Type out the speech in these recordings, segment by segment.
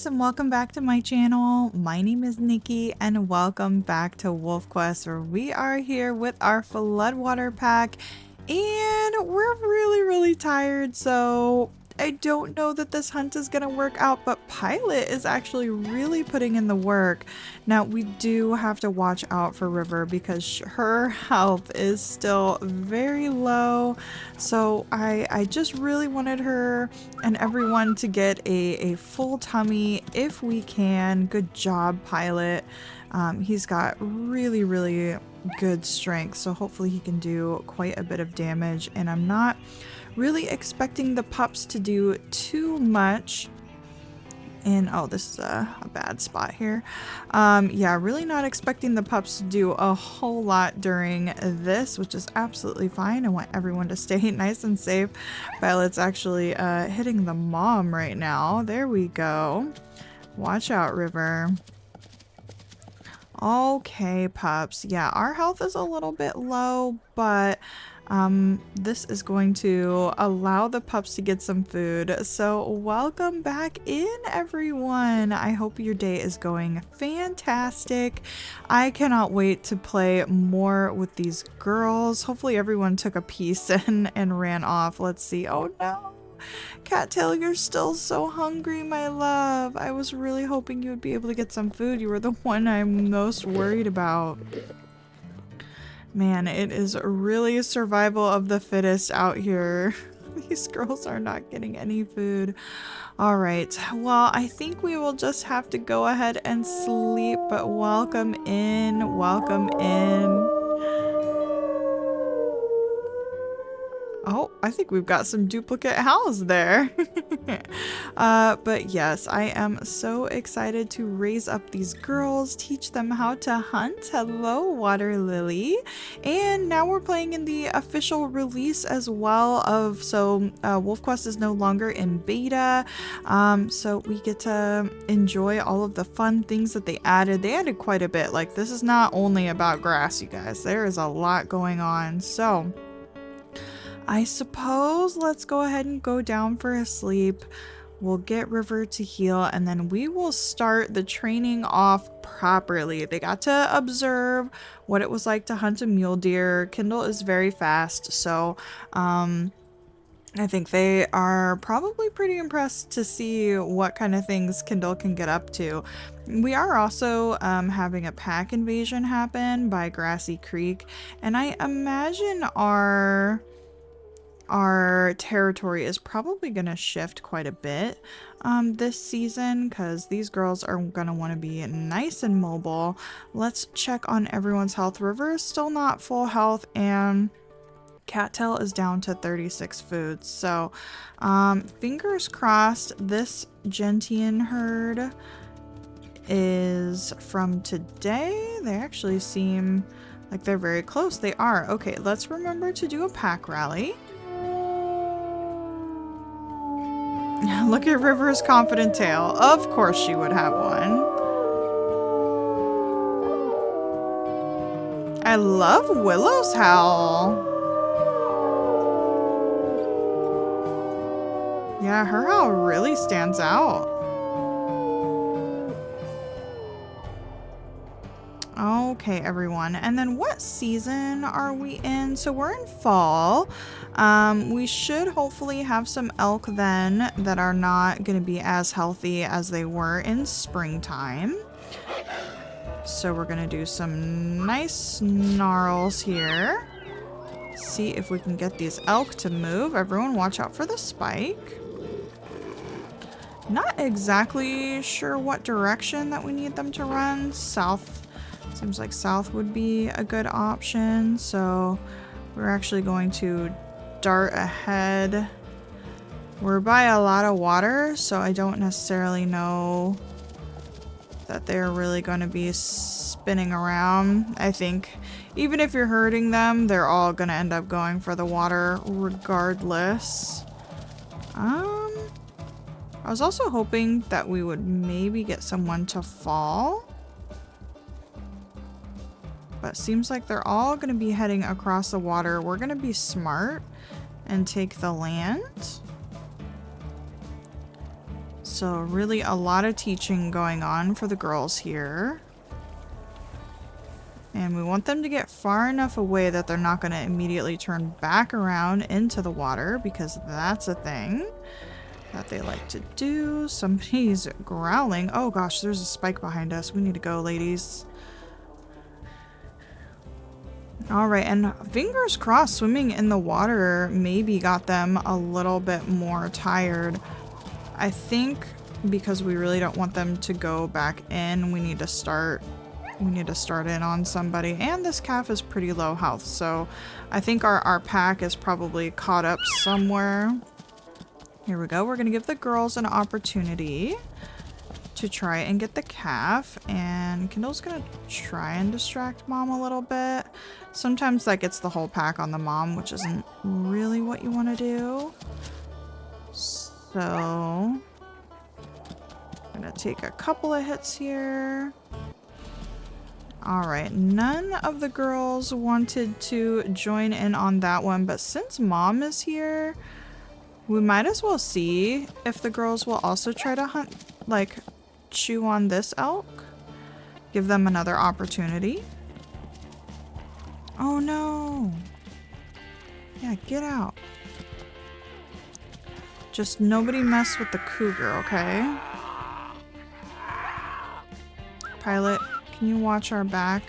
friends, and welcome back to my channel. My name is Nikki and welcome back to Wolf Quest, where we are here with our Floodwater pack and we're really tired, so I don't know that this hunt is gonna work out, but Pilot is actually really putting in the work. Now we do have to watch out for River because her health is still very low, so I just really wanted her and everyone to get a full tummy if we can. Good job, Pilot. He's got really good strength, so hopefully he can do quite a bit of damage, and I'm not really expecting the pups to do too much. And oh, this is a bad spot here. Yeah, really not expecting the pups to do a whole lot during this, which is absolutely fine. I want everyone to stay nice and safe. Violet's actually hitting the mom right now. There we go. Watch out, River. Okay, pups. Yeah, our health is a little bit low, but this is going to allow the pups to get some food. So welcome back in, everyone. I hope your day is going fantastic. I cannot wait to play more with these girls. Hopefully everyone took a piece and ran off. Let's see. Oh no. Cattail, you're still so hungry, my love. I was really hoping you would be able to get some food. You were the one I'm most worried about. Man, it is really survival of the fittest out here. These girls are not getting any food. All right, well, I think we will just have to go ahead and sleep, but welcome in, welcome in. Oh, I think we've got some duplicate house there. But yes, I am so excited to raise up these girls, teach them how to hunt. Hello, Water Lily. And now we're playing in the official release as well of, so Wolf Quest is no longer in beta. So we get to enjoy all of the fun things that they added. They added quite a bit. Like, this is not only about grass, you guys. There is a lot going on. So I suppose let's go ahead and go down for a sleep. We'll get River to heal, and then we will start the training off properly. They got to observe what it was like to hunt a mule deer. Kindle is very fast, so I think they are probably pretty impressed to see what kind of things Kindle can get up to. We are also having a pack invasion happen by Grassy Creek, and I imagine our territory is probably going to shift quite a bit this season, because these girls are going to want to be nice and mobile. Let's check on everyone's health. River is still not full health, and Cattail is down to 36 foods. So fingers crossed this gentian herd is from today. They actually seem like they're very close. They are. Okay, let's remember to do a pack rally. Look at River's confident tail. Of course she would have one. I love Willow's howl. Yeah, her howl really stands out. Okay, everyone. And then what season are we in? So we're in fall. We should hopefully have some elk then that are not going to be as healthy as they were in springtime. So we're going to do some nice snarls here. See if we can get these elk to move. Everyone watch out for the spike. Not exactly sure what direction that we need them to run. South. Seems like south would be a good option, so we're actually going to dart ahead. We're by a lot of water, so I don't necessarily know that they're really going to be spinning around. I think even if you're hurting them, they're all going to end up going for the water regardless. I was also hoping that we would maybe get someone to fall. But seems like they're all going to be heading across the water. We're going to be smart and take the land. So really a lot of teaching going on for the girls here. And we want them to get far enough away that they're not going to immediately turn back around into the water, because that's a thing that they like to do. Somebody's growling. Oh gosh, there's a spike behind us. We need to go, ladies. Alright, and fingers crossed, swimming in the water maybe got them a little bit more tired. I think because we really don't want them to go back in, we need to start in on somebody. And this calf is pretty low health, so I think our pack is probably caught up somewhere. Here we go. We're gonna give the girls an opportunity to try and get the calf, and Kindle's gonna try and distract mom a little bit. Sometimes that gets the whole pack on the mom, which isn't really what you want to do. So I'm gonna take a couple of hits here. Alright, none of the girls wanted to join in on that one, but since mom is here, we might as well see if the girls will also try to hunt, like, chew on this elk. Give them another opportunity. Oh no! Yeah, get out. Just nobody mess with the cougar, okay? Pilot, can you watch our back?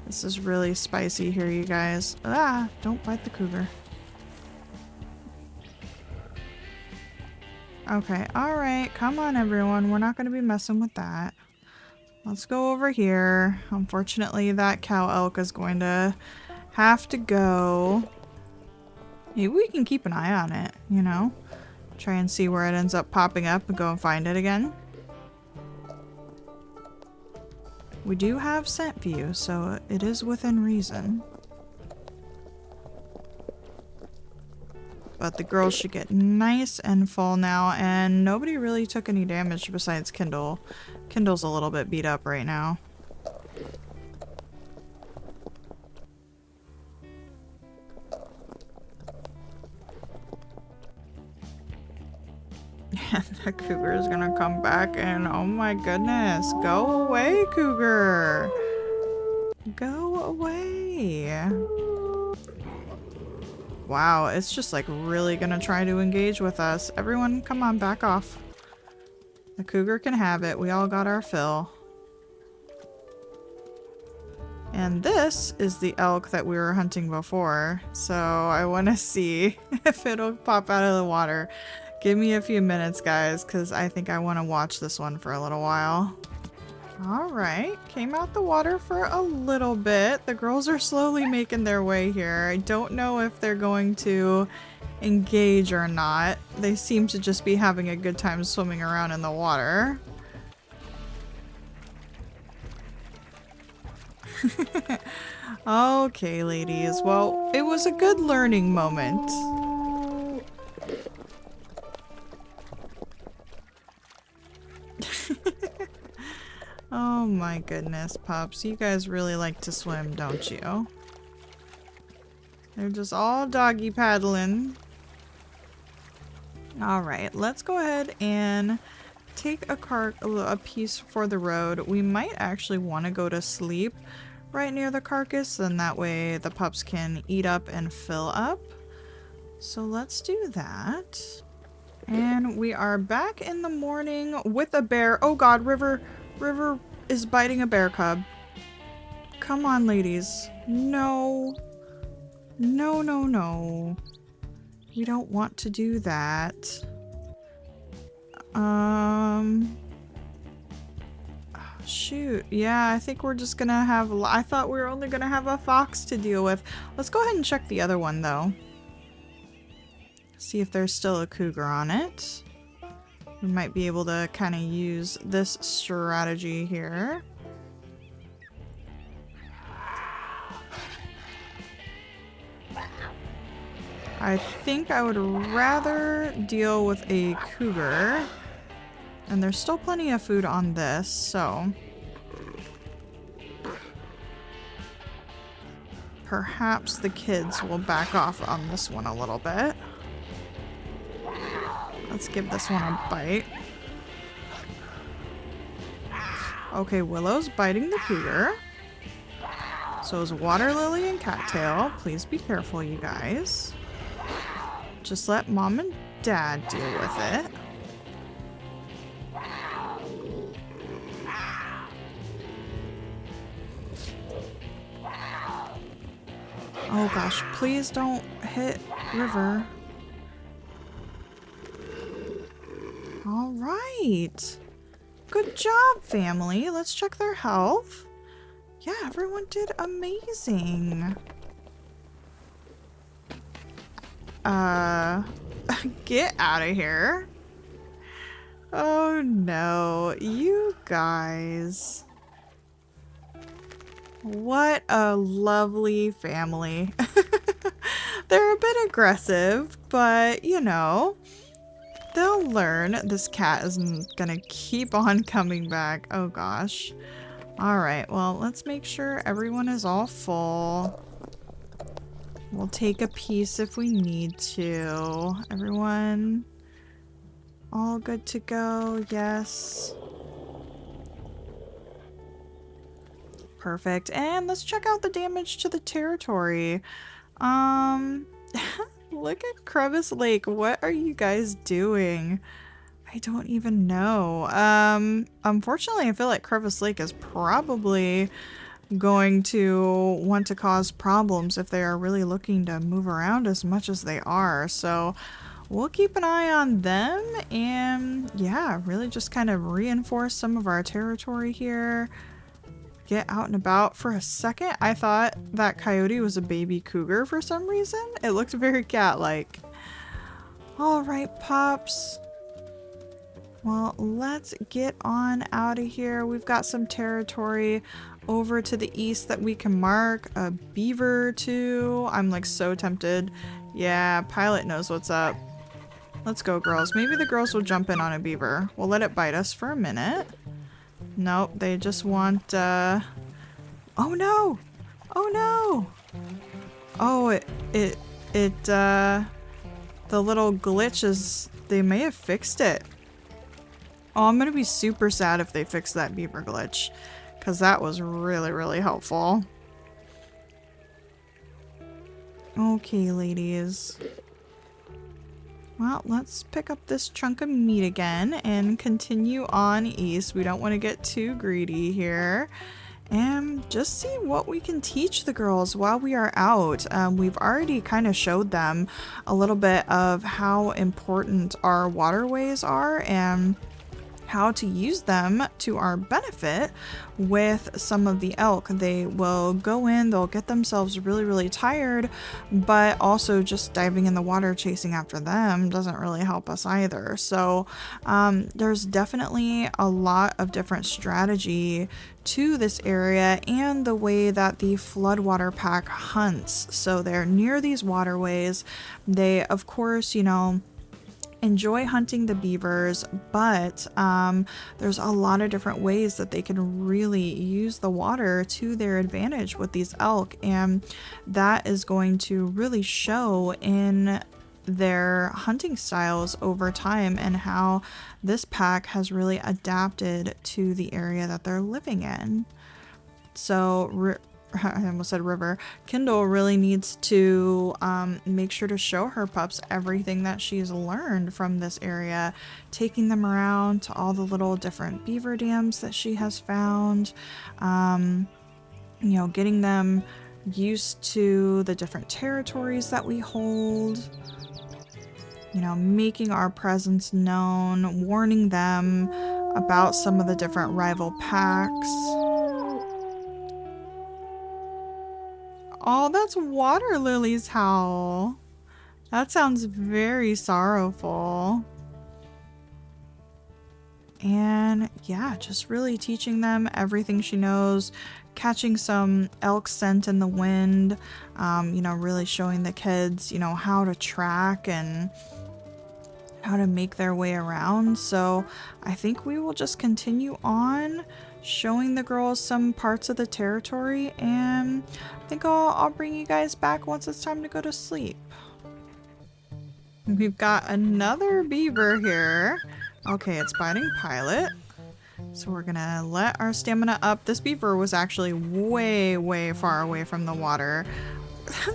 This is really spicy here, you guys. Ah, don't bite the cougar. Okay, alright. Come on, everyone. We're not going to be messing with that. Let's go over here. Unfortunately, that cow elk is going to have to go. Maybe we can keep an eye on it, you know? Try and see where it ends up popping up and go and find it again. We do have scent view, so it is within reason. But the girls should get nice and full now, and nobody really took any damage besides Kindle. Kindle's a little bit beat up right now. And the cougar is gonna come back and oh my goodness, go away, cougar! Go away! Wow, it's just like really gonna try to engage with us. Everyone, come on, back off. The cougar can have it. We all got our fill. And this is the elk that we were hunting before. So I want to see if it'll pop out of the water. Give me a few minutes, guys, because I think I want to watch this one for a little while. Alright, came out the water for a little bit. The girls are slowly making their way here. I don't know if they're going to engage or not. They seem to just be having a good time swimming around in the water. Okay, ladies. Well, it was a good learning moment. Oh my goodness, pups. You guys really like to swim, don't you? They're just all doggy paddling. Alright, let's go ahead and take a piece for the road. We might actually want to go to sleep right near the carcass, and that way the pups can eat up and fill up. So let's do that. And we are back in the morning with a bear. Oh god, River is biting a bear cub. Come on, ladies. No. No, no, no. We don't want to do that. Shoot. Yeah, I think we're just gonna have... I thought we were only gonna have a fox to deal with. Let's go ahead and check the other one, though. See if there's still a cougar on it. We might be able to kind of use this strategy here. I think I would rather deal with a cougar. And there's still plenty of food on this, so... perhaps the kids will back off on this one a little bit. Let's give this one a bite. Okay, Willow's biting the cougar. So is Water Lily and Cattail. Please be careful, you guys. Just let Mom and Dad deal with it. Oh gosh, please don't hit River. All right. Good job, family. Let's check their health. Yeah, everyone did amazing. Get out of here. Oh no, you guys. What a lovely family. They're a bit aggressive, but you know, they'll learn. This cat isn't gonna keep on coming back. Oh gosh. Alright, well, let's make sure everyone is all full. We'll take a piece if we need to. Everyone all good to go? Yes. Perfect. And let's check out the damage to the territory. Look at Crevice Lake. What are you guys doing? I don't even know. Unfortunately, I feel like Crevice Lake is probably going to want to cause problems if they are really looking to move around as much as they are. So we'll keep an eye on them and yeah, really just kind of reinforce some of our territory here. Get out and about. For a second, I thought that coyote was a baby cougar for some reason. It looked very cat-like. All right, pups. Well, let's get on out of here. We've got some territory over to the east that we can mark. A beaver too. I'm like so tempted. Yeah, Pilot knows what's up. Let's go, girls. Maybe the girls will jump in on a beaver. We'll let it bite us for a minute. Nope, they just want, oh no! Oh no! Oh, the little glitch is, they may have fixed it. Oh, I'm gonna be super sad if they fix that beaver glitch, because that was really, really helpful. Okay, ladies. Well, let's pick up this chunk of meat again and continue on east. We don't want to get too greedy here. And just see what we can teach the girls while we are out. We've already kind of showed them a little bit of how important our waterways are and how to use them to our benefit with some of the elk. They will go in, they'll get themselves really, really tired, but also just diving in the water chasing after them doesn't really help us either. So there's definitely a lot of different strategy to this area and the way that the Floodwater pack hunts. So they're near these waterways. They, of course, you know, enjoy hunting the beavers, but there's a lot of different ways that they can really use the water to their advantage with these elk, and that is going to really show in their hunting styles over time and how this pack has really adapted to the area that they're living in. So I almost said River. Kindle really needs to make sure to show her pups everything that she's learned from this area, taking them around to all the little different beaver dams that she has found, you know, getting them used to the different territories that we hold, you know, making our presence known, warning them about some of the different rival packs. Oh, that's Water Lily's howl. That sounds very sorrowful. And yeah, just really teaching them everything she knows, catching some elk scent in the wind, you know, really showing the kids, you know, how to track and how to make their way around. So I think we will just continue on showing the girls some parts of the territory, and I think I'll bring you guys back once it's time to go to sleep. We've got another beaver here. Okay, it's biting Pilot. So we're gonna let our stamina up. This beaver was actually way, way far away from the water.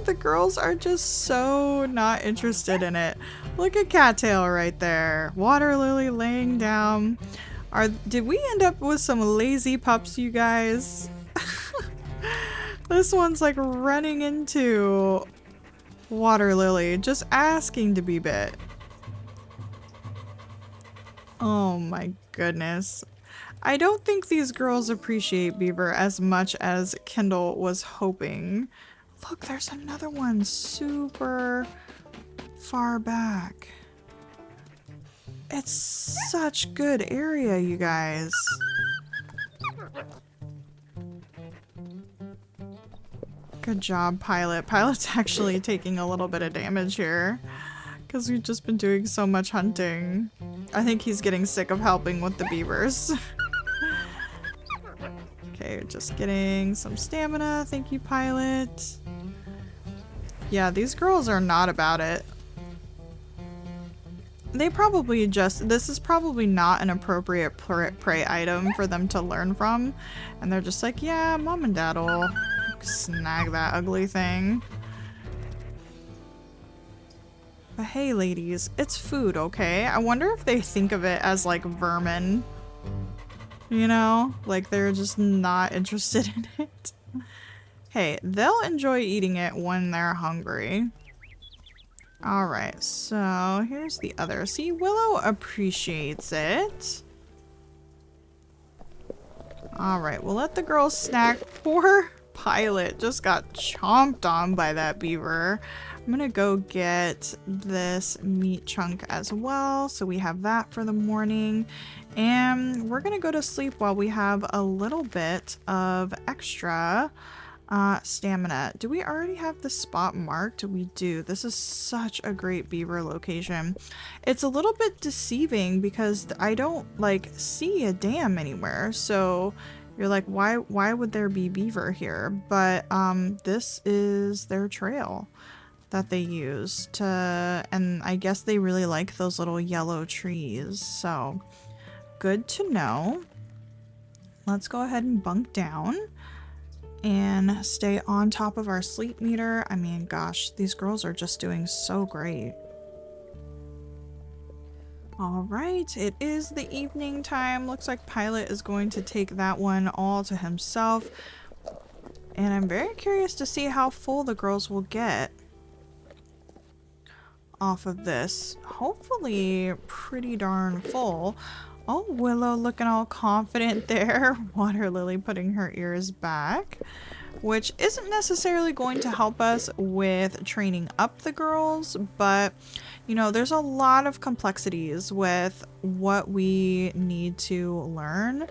The girls are just so not interested in it. Look at Cattail right there. Water Lily laying down. Did we end up with some lazy pups, you guys? This one's like running into Water Lily, just asking to be bit. Oh my goodness. I don't think these girls appreciate beaver as much as Kendall was hoping. Look, there's another one super far back. It's such good area, you guys. Good job, Pilot. Pilot's actually taking a little bit of damage here because we've just been doing so much hunting. I think he's getting sick of helping with the beavers. Okay, just getting some stamina. Thank you, Pilot. Yeah, these girls are not about it. They probably this is probably not an appropriate prey item for them to learn from. And they're just like, yeah, mom and dad will snag that ugly thing. But hey, ladies, it's food, okay? I wonder if they think of it as like vermin. You know? Like they're just not interested in it. Hey, they'll enjoy eating it when they're hungry. Alright, so here's the other. See, Willow appreciates it. Alright, we'll let the girls snack. Poor Pilot just got chomped on by that beaver. I'm gonna go get this meat chunk as well, so we have that for the morning. And we're gonna go to sleep while we have a little bit of extra stamina. Do we already have the spot marked? We do. This is such a great beaver location. It's a little bit deceiving because I don't like see a dam anywhere. So you're like, why would there be beaver here? But this is their trail that they use to, and I guess they really like those little yellow trees. So good to know. Let's go ahead and bunk down and stay on top of our sleep meter. I mean, gosh, these girls are just doing so great. All right, it is the evening time. Looks like Pilot is going to take that one all to himself. And I'm very curious to see how full the girls will get off of this. Hopefully pretty darn full. Oh, Willow looking all confident there. Water Lily putting her ears back, which isn't necessarily going to help us with training up the girls, but you know, there's a lot of complexities with what we need to learn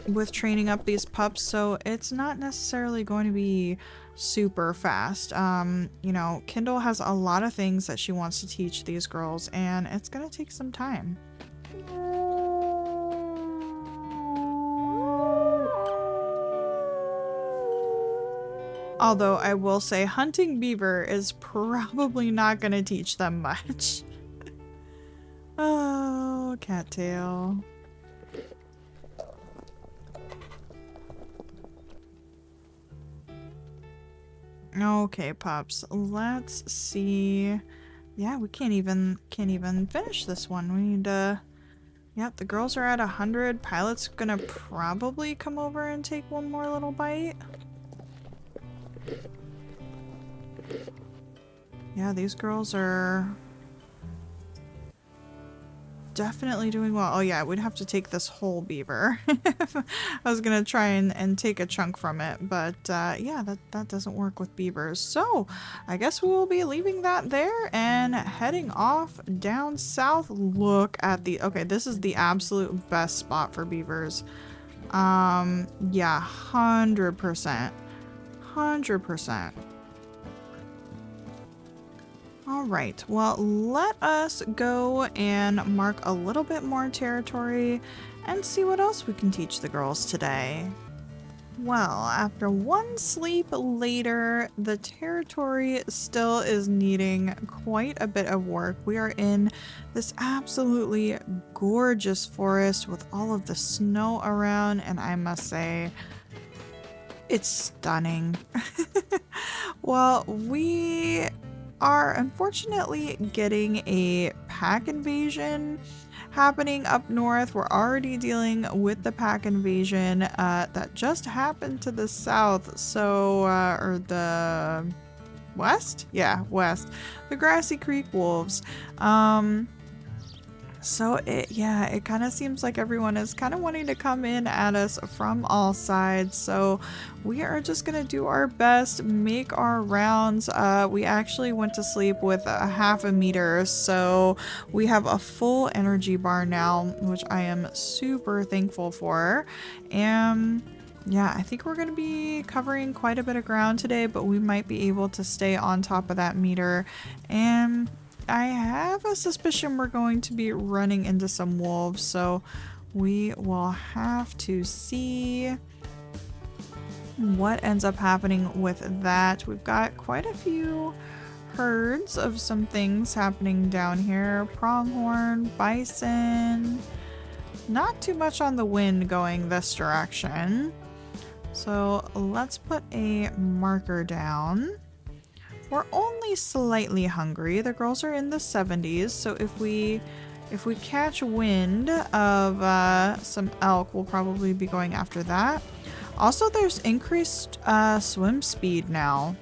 with training up these pups, so it's not necessarily going to be super fast. You know, Kendall has a lot of things that she wants to teach these girls, and it's gonna take some time. Although I will say hunting beaver is probably not going to teach them much. Oh, cattail. Okay, pups. Let's see. Yeah, we can't even finish this one. We need to. Yep, the girls are at 100. Pilot's gonna probably come over and take one more little bite. Yeah, these girls are definitely doing well. Oh yeah, we'd have to take this whole beaver. I was gonna try and take a chunk from it, but yeah, that doesn't work with beavers. So I guess we will be leaving that there and heading off down south. Look at the, okay, this is the absolute best spot for beavers. Yeah, 100%. 100%. All right, well, let us go and mark a little bit more territory and see what else we can teach the girls today. Well, after one sleep later, the territory still is needing quite a bit of work. We are in this absolutely gorgeous forest with all of the snow around, and I must say, it's stunning. Well, we are unfortunately getting a pack invasion happening up north. We're already dealing with the pack invasion that just happened to the south. So, or the west? Yeah, west. The Grassy Creek Wolves. So it kind of seems like everyone is kind of wanting to come in at us from all sides. So we are just going to do our best, make our rounds. We actually went to sleep with a half a meter. So we have a full energy bar now, which I am super thankful for. And yeah, I think we're going to be covering quite a bit of ground today, but we might be able to stay on top of that meter. And I have a suspicion we're going to be running into some wolves, so we will have to see what ends up happening with that. We've got quite a few herds of some things happening down here. Pronghorn, bison, not too much on the wind going this direction. So let's put a marker down. We're only slightly hungry. The girls are in the 70s, so if we catch wind of some elk, we'll probably be going after that. Also, there's increased swim speed now,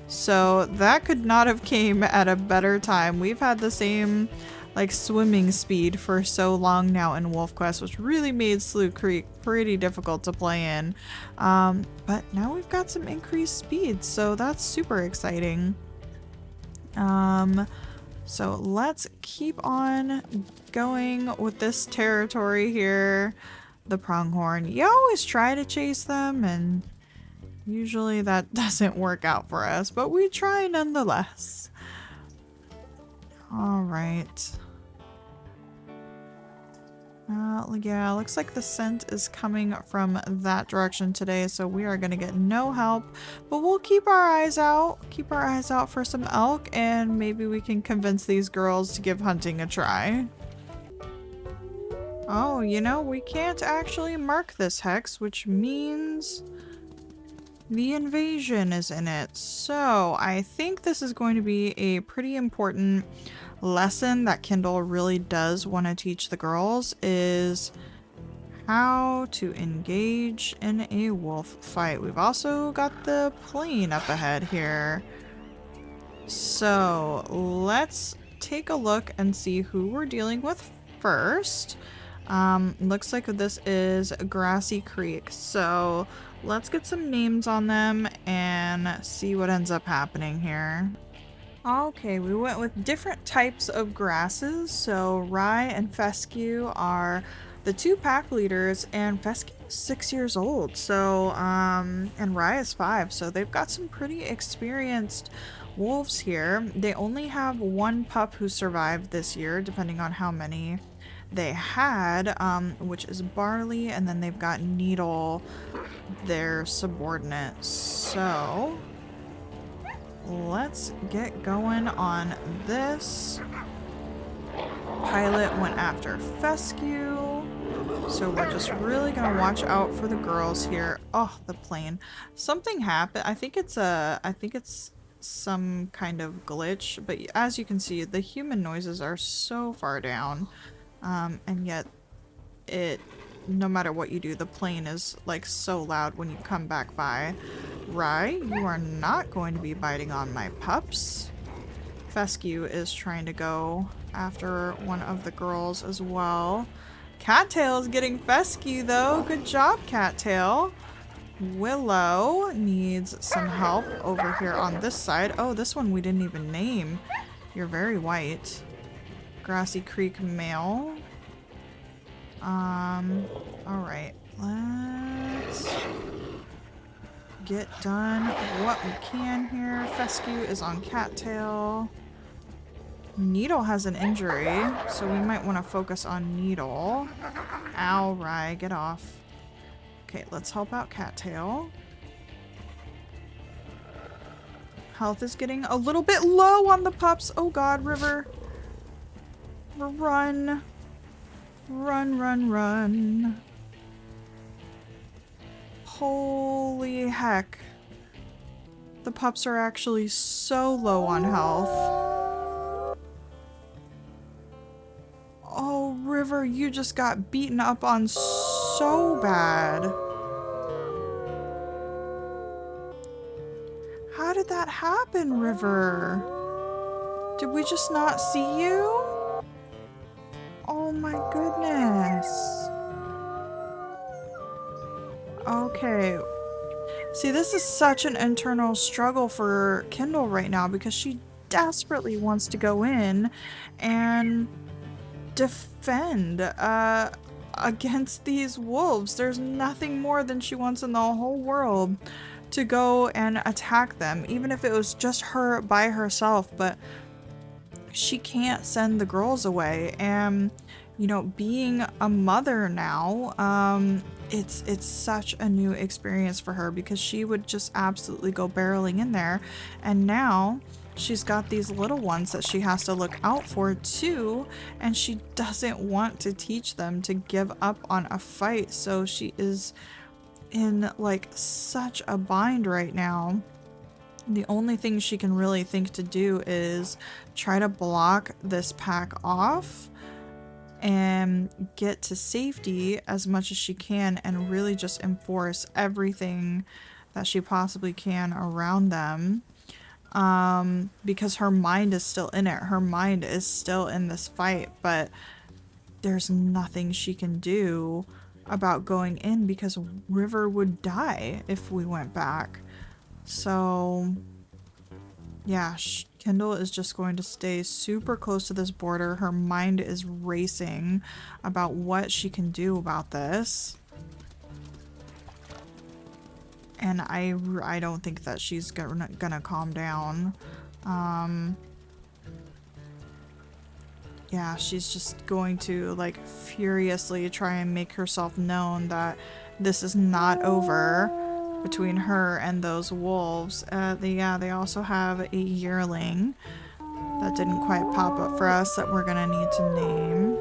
so that could not have came at a better time. We've had the same like swimming speed for so long now in Wolf Quest, which really made Slough Creek pretty difficult to play in. But now we've got some increased speed, so that's super exciting. So let's keep on going with this territory here. The pronghorn. You always try to chase them, and usually that doesn't work out for us, but we try nonetheless. All right. Yeah, looks like the scent is coming from that direction today, so we are going to get no help, but we'll keep our eyes out. Keep our eyes out for some elk, and maybe we can convince these girls to give hunting a try. Oh, you know, we can't actually mark this hex, which means the invasion is in it. So I think this is going to be a pretty important lesson that Kindle really does want to teach the girls, is how to engage in a wolf fight. We've also got the plane up ahead here. So let's take a look and see who we're dealing with first. Looks like this is Grassy Creek. So let's get some names on them and see what ends up happening here. Okay, we went with different types of grasses. So Rye and Fescue are the two pack leaders, and Fescue is 6 years old. So, and Rye is 5. So they've got some pretty experienced wolves here. They only have one pup who survived this year, depending on how many they had, which is Barley, and then they've got Needle, their subordinate. So let's get going on this. Pilot went after Fescue, so we're just really gonna watch out for the girls here. Oh, the plane. Something happened. I think it's some kind of glitch, but as you can see, the human noises are so far down, and yet no matter what you do, the plane is like so loud when you come back by. Rye, you are not going to be biting on my pups. Fescue is trying to go after one of the girls as well. Cattail is getting Fescue though. Good job, Cattail. Willow needs some help over here on this side. Oh, this one we didn't even name. You're very white. Grassy Creek male. Alright. Let's get done what we can here. Fescue is on Cattail. Needle has an injury, so we might want to focus on Needle. Ow, Rye, get off. Okay, let's help out Cattail. Health is getting a little bit low on the pups. Oh god, River. Run. Run, run, run. Holy heck. The pups are actually so low on health. Oh, River, you just got beaten up on so bad. How did that happen, River? Did we just not see you? Oh my goodness. Okay. See, this is such an internal struggle for Kindle right now because she desperately wants to go in and defend against these wolves. There's nothing more than she wants in the whole world to go and attack them, even if it was just her by herself, but she can't send the girls away. And you know, being a mother now, it's such a new experience for her because she would just absolutely go barreling in there, and now she's got these little ones that she has to look out for too, and she doesn't want to teach them to give up on a fight, so she is in like such a bind right now. The only thing she can really think to do is try to block this pack off and get to safety as much as she can and really just enforce everything that she possibly can around them, because her mind is still in it. Her mind is still in this fight, but there's nothing she can do about going in because River would die if we went back. So yeah, Kindle is just going to stay super close to this border. Her mind is racing about what she can do about this. And I don't think that she's gonna calm down. Yeah, she's just going to like furiously try and make herself known that this is not over between her and those wolves. They also have a yearling that didn't quite pop up for us that we're gonna need to name.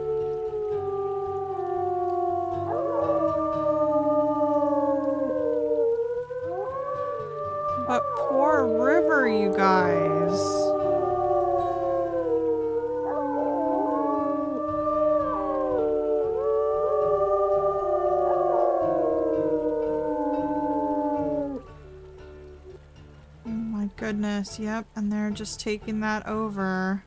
But poor River, you guys. Goodness, yep, and they're just taking that over.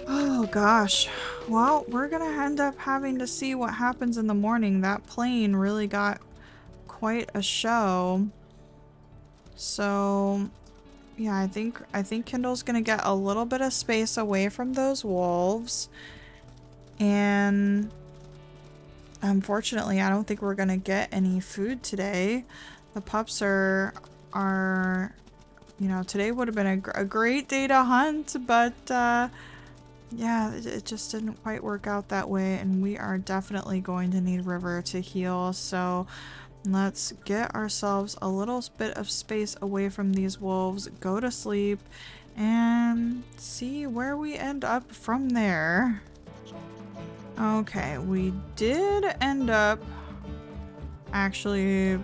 Oh gosh. Well, we're gonna end up having to see what happens in the morning. That plane really got quite a show. So yeah, I think Kindle's gonna get a little bit of space away from those wolves. And unfortunately, I don't think we're gonna get any food today. The pups are you know, today would have been a great day to hunt, but yeah, it just didn't quite work out that way, and we are definitely going to need River to heal. So let's get ourselves a little bit of space away from these wolves, go to sleep, and see where we end up from there. Okay, we did end up actually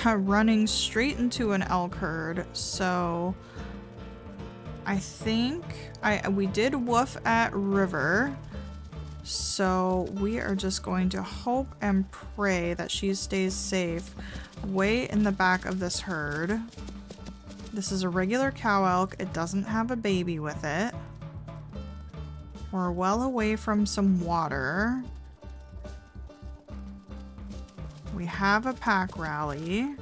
running straight into an elk herd, so I think we did woof at River, so we are just going to hope and pray that she stays safe way in the back of this herd. This is a regular cow elk. It doesn't have a baby with it. We're well away from some water. We have a pack rally.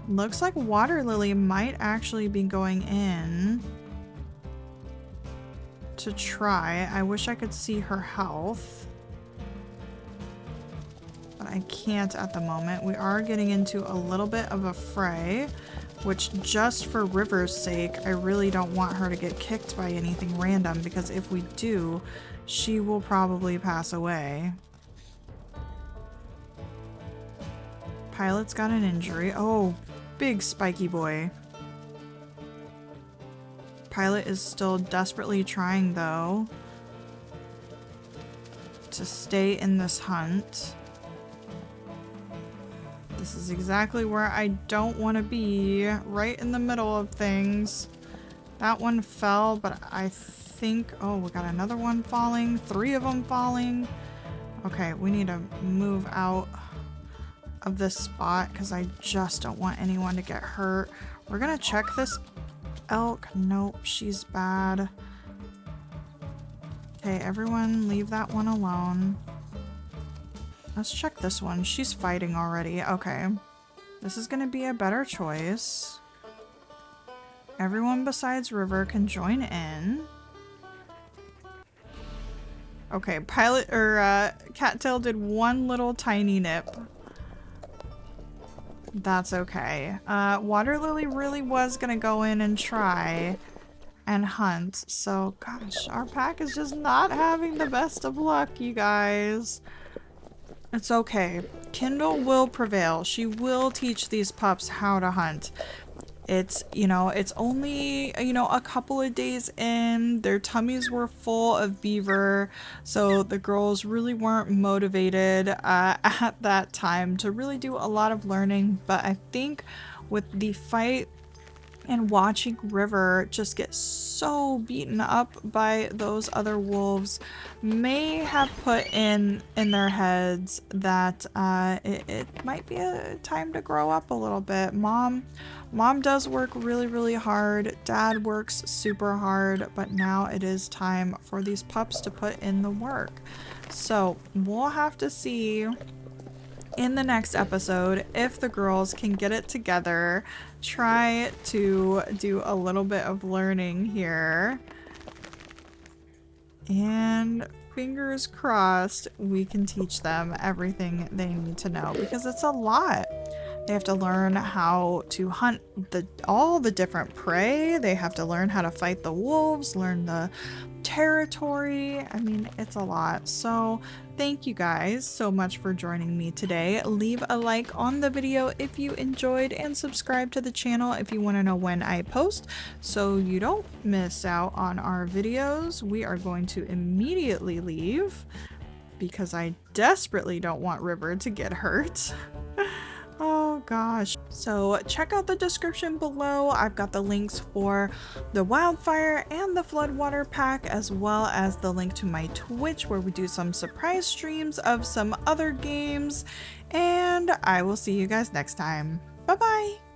Looks like Water Lily might actually be going in to try. I wish I could see her health, but I can't at the moment. We are getting into a little bit of a fray which just for River's sake, I really don't want her to get kicked by anything random, because if we do, she will probably pass away. Pilot's got an injury. Oh, big spiky boy. Pilot is still desperately trying, though, to stay in this hunt. This is exactly where I don't want to be, right in the middle of things. That one fell, but I think... Oh, we got another one falling. 3 of them falling. Okay, we need to move out of this spot because I just don't want anyone to get hurt. We're gonna check this elk. Nope, she's bad. Okay, everyone leave that one alone. Let's check this one. She's fighting already. Okay. This is gonna be a better choice. Everyone besides River can join in. Okay, Pilot or Cattail did one little tiny nip. That's okay. Water Lily really was gonna go in and try and hunt. So, gosh, our pack is just not having the best of luck, you guys. It's okay. Kindle will prevail. She will teach these pups how to hunt. It's, you know, it's only, you know, a couple of days in. Their tummies were full of beaver, so the girls really weren't motivated at that time to really do a lot of learning. But I think with the fight and watching River just get so beaten up by those other wolves may have put in their heads that it might be a time to grow up a little bit. Mom does work really hard. Dad works super hard, but now it is time for these pups to put in the work. So we'll have to see in the next episode if the girls can get it together, try to do a little bit of learning here, and fingers crossed we can teach them everything they need to know, because it's a lot. They have to learn how to hunt all the different prey. They have to learn how to fight the wolves, learn the territory. I mean, it's a lot. So thank you guys so much for joining me today. Leave a like on the video if you enjoyed, and subscribe to the channel if you want to know when I post so you don't miss out on our videos. We are going to immediately leave because I desperately don't want River to get hurt. Oh gosh. So check out the description below. I've got the links for the wildfire and the floodwater pack, as well as the link to my Twitch where we do some surprise streams of some other games. And I will see you guys next time. Bye bye.